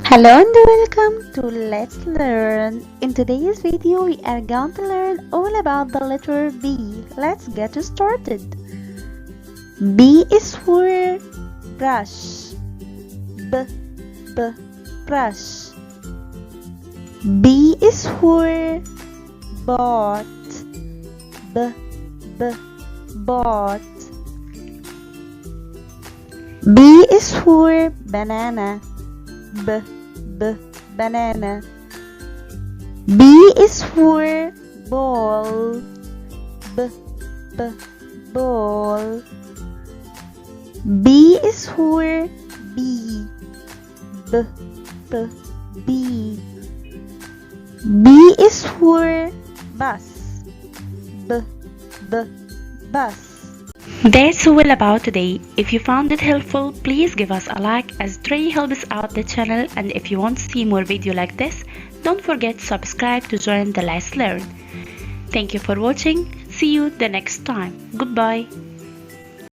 Hello and welcome to Let's Learn. In today's video, we are going to learn all about the letter B. Let's get started. B is for brush. B, b, brush. B is for bot. B, b, bot. B is for banana. B, b, banana. B is for ball. B, b, ball. B is for bee. B, b, bee. B is for bus. B, b, bus. That's all about today. If you found it helpful, please give us a like as it really helps out the channel, and if you want to see more videos like this, don't forget to subscribe to join the Let's Learn. Thank you for watching. See you the next time. Goodbye.